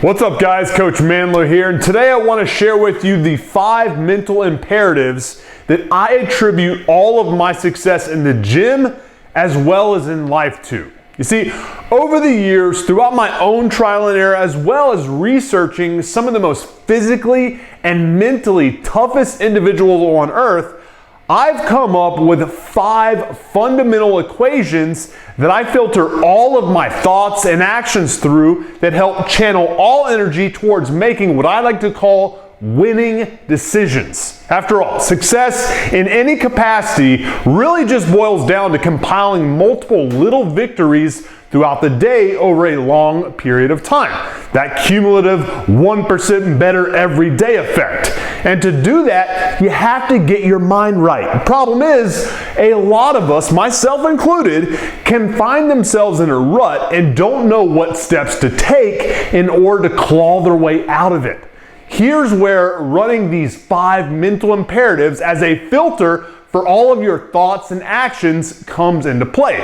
What's up guys, Coach MANdler here, and today I want to share with you the 5 mental imperatives that I attribute all of my success in the gym as well as in life to. You see, over the years, throughout my own trial and error, as well as researching some of the most physically and mentally toughest individuals on earth, I've come up with 5 fundamental equations that I filter all of my thoughts and actions through that help channel all energy towards making what I like to call winning decisions. After all, success in any capacity really just boils down to compiling multiple little victories throughout the day over a long period of time. That cumulative 1% better every day effect. And to do that, you have to get your mind right. The problem is, a lot of us, myself included, can find themselves in a rut and don't know what steps to take in order to claw their way out of it. Here's where running these 5 mental imperatives as a filter for all of your thoughts and actions comes into play.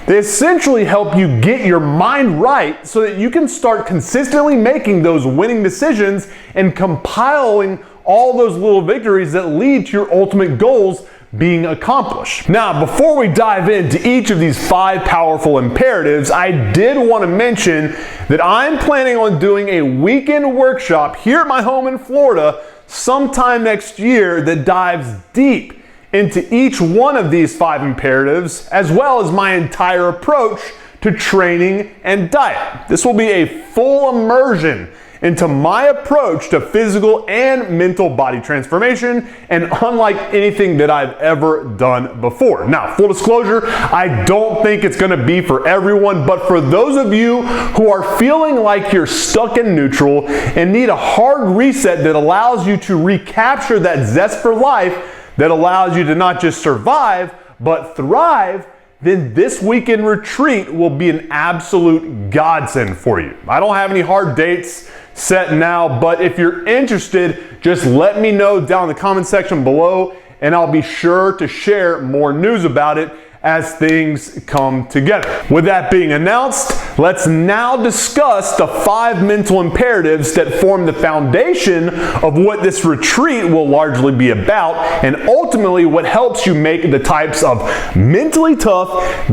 They essentially help you get your mind right so that you can start consistently making those winning decisions and compiling all those little victories that lead to your ultimate goals being accomplished. Now, before we dive into each of these 5 powerful imperatives, I did want to mention that I'm planning on doing a weekend workshop here at my home in Florida sometime next year that dives deep into each one of these 5 imperatives, as well as my entire approach to training and diet. This will be a full immersion into my approach to physical and mental body transformation, and unlike anything that I've ever done before. Now, full disclosure, I don't think it's gonna be for everyone, but for those of you who are feeling like you're stuck in neutral and need a hard reset that allows you to recapture that zest for life, that allows you to not just survive, but thrive, then this weekend retreat will be an absolute godsend for you. I don't have any hard dates set now, but if you're interested, just let me know down in the comment section below, and I'll be sure to share more news about it as things come together. With that being announced, let's now discuss the 5 mental imperatives that form the foundation of what this retreat will largely be about, and ultimately what helps you make the types of mentally tough,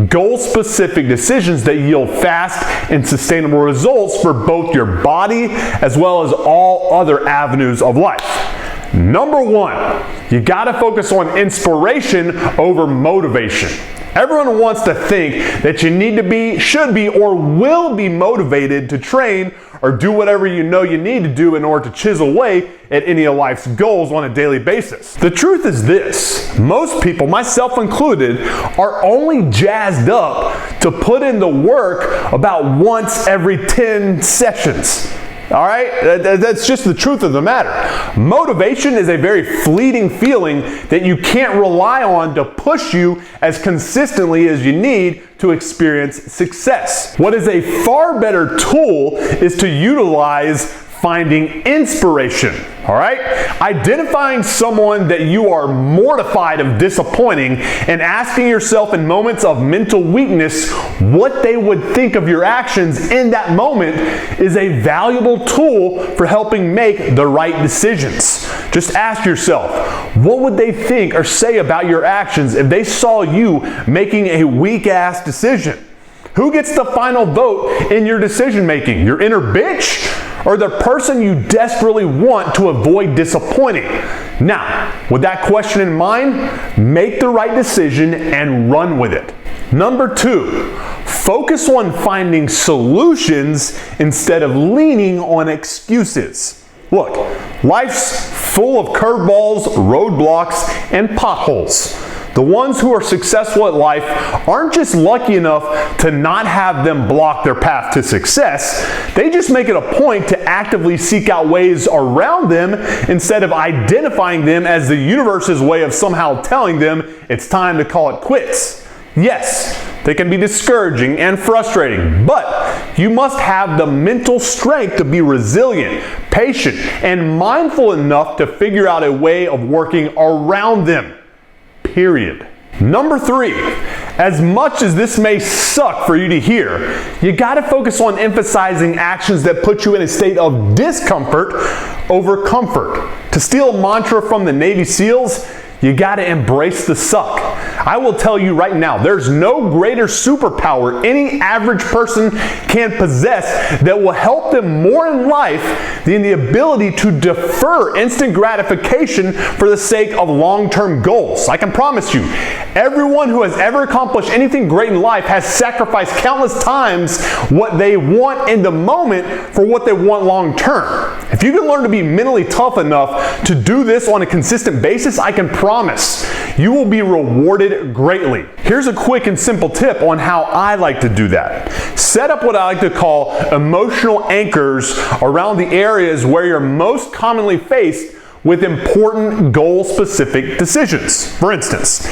goal-specific decisions that yield fast and sustainable results for both your body as well as all other avenues of life. Number 1, you gotta focus on inspiration over motivation. Everyone wants to think that you need to be, should be, or will be motivated to train or do whatever you know you need to do in order to chisel away at any of life's goals on a daily basis. The truth is this: most people, myself included, are only jazzed up to put in the work about once every 10 sessions. All right? That's just the truth of the matter. Motivation is a very fleeting feeling that you can't rely on to push you as consistently as you need to experience success. What is a far better tool is to utilize finding inspiration, all right? Identifying someone that you are mortified of disappointing and asking yourself in moments of mental weakness what they would think of your actions in that moment is a valuable tool for helping make the right decisions. Just ask yourself, what would they think or say about your actions if they saw you making a weak-ass decision? Who gets the final vote in your decision making? Your inner bitch? Or the person you desperately want to avoid disappointing? Now, with that question in mind, make the right decision and run with it. Number 2, focus on finding solutions instead of leaning on excuses. Look, life's full of curveballs, roadblocks, and potholes. The ones who are successful at life aren't just lucky enough to not have them block their path to success. They just make it a point to actively seek out ways around them instead of identifying them as the universe's way of somehow telling them it's time to call it quits. Yes, they can be discouraging and frustrating, but you must have the mental strength to be resilient, patient, and mindful enough to figure out a way of working around them. Period. Number 3, as much as this may suck for you to hear, you gotta focus on emphasizing actions that put you in a state of discomfort over comfort. To steal a mantra from the Navy SEALs, you gotta embrace the suck. I will tell you right now, there's no greater superpower any average person can possess that will help them more in life than the ability to defer instant gratification for the sake of long-term goals. I can promise you, everyone who has ever accomplished anything great in life has sacrificed countless times what they want in the moment for what they want long-term. If you can learn to be mentally tough enough to do this on a consistent basis, I can promise you will be rewarded greatly. Here's a quick and simple tip on how I like to do that. Set up what I like to call emotional anchors around the areas where you're most commonly faced with important goal-specific decisions. For instance,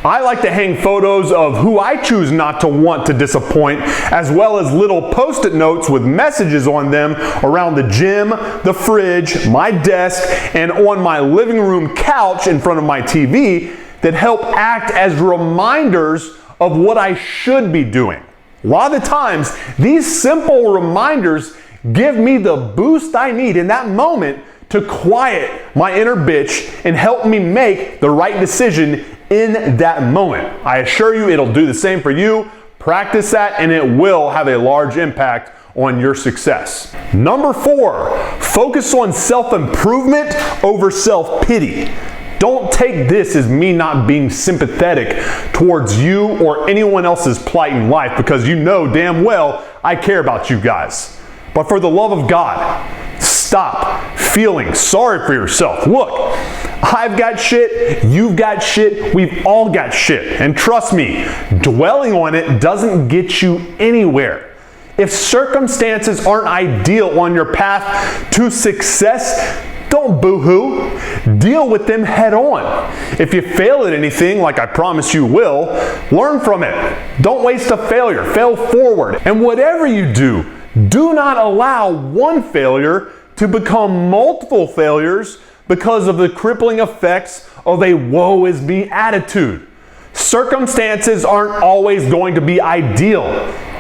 I like to hang photos of who I choose not to want to disappoint, as well as little post-it notes with messages on them around the gym, the fridge, my desk, and on my living room couch in front of my TV that help act as reminders of what I should be doing. A lot of the times, these simple reminders give me the boost I need in that moment to quiet my inner bitch and help me make the right decision in that moment. I assure you it'll do the same for you. Practice that and it will have a large impact on your success. Number 4, focus on self-improvement over self-pity. Don't take this as me not being sympathetic towards you or anyone else's plight in life, because you know damn well I care about you guys. But for the love of God, stop feeling sorry for yourself. Look, I've got shit, you've got shit, we've all got shit. And trust me, dwelling on it doesn't get you anywhere. If circumstances aren't ideal on your path to success, don't boo-hoo. Deal with them head on. If you fail at anything, like I promise you will, learn from it. Don't waste a failure. Fail forward. And whatever you do, do not allow one failure to become multiple failures because of the crippling effects of a woe is me attitude. Circumstances aren't always going to be ideal.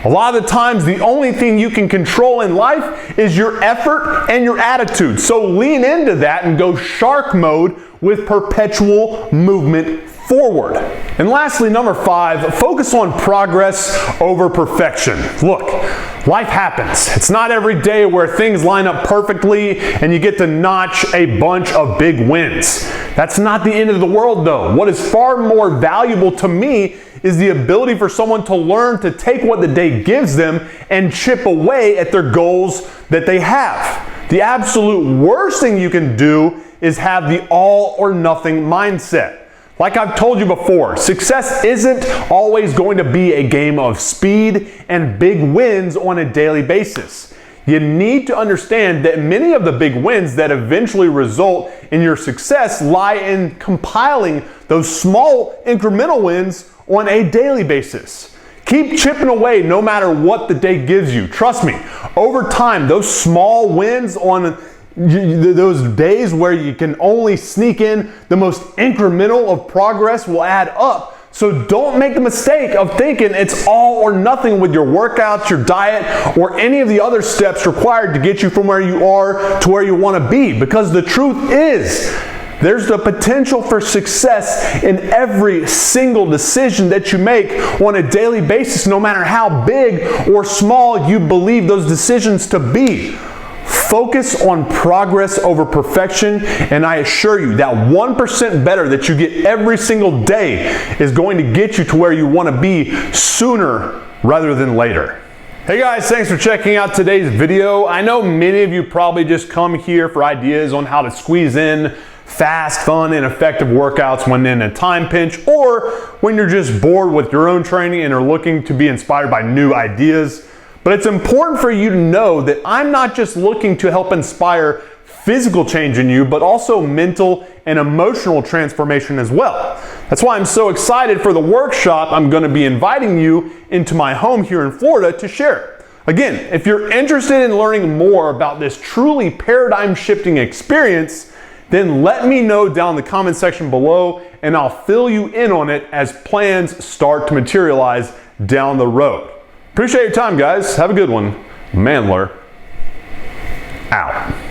A lot of the times, the only thing you can control in life is your effort and your attitude. So lean into that and go shark mode with perpetual movement forward. And lastly, number 5, focus on progress over perfection. Look, life happens. It's not every day where things line up perfectly and you get to notch a bunch of big wins. That's not the end of the world though. What is far more valuable to me is the ability for someone to learn to take what the day gives them and chip away at their goals that they have. The absolute worst thing you can do is have the all or nothing mindset. Like I've told you before, success isn't always going to be a game of speed and big wins on a daily basis. You need to understand that many of the big wins that eventually result in your success lie in compiling those small incremental wins on a daily basis. Keep chipping away no matter what the day gives you. Trust me, over time, those small wins on those days where you can only sneak in the most incremental of progress will add up. So don't make the mistake of thinking it's all or nothing with your workouts, your diet, or any of the other steps required to get you from where you are to where you want to be. Because the truth is, there's the potential for success in every single decision that you make on a daily basis, no matter how big or small you believe those decisions to be. Focus on progress over perfection, and I assure you that 1% better that you get every single day is going to get you to where you want to be sooner rather than later. Hey guys, thanks for checking out today's video. I know many of you probably just come here for ideas on how to squeeze in fast, fun, and effective workouts when in a time pinch, or when you're just bored with your own training and are looking to be inspired by new ideas. But it's important for you to know that I'm not just looking to help inspire physical change in you, but also mental and emotional transformation as well. That's why I'm so excited for the workshop I'm going to be inviting you into my home here in Florida to share. Again, if you're interested in learning more about this truly paradigm-shifting experience, then let me know down in the comment section below and I'll fill you in on it as plans start to materialize down the road. Appreciate your time, guys. Have a good one. MANdler out.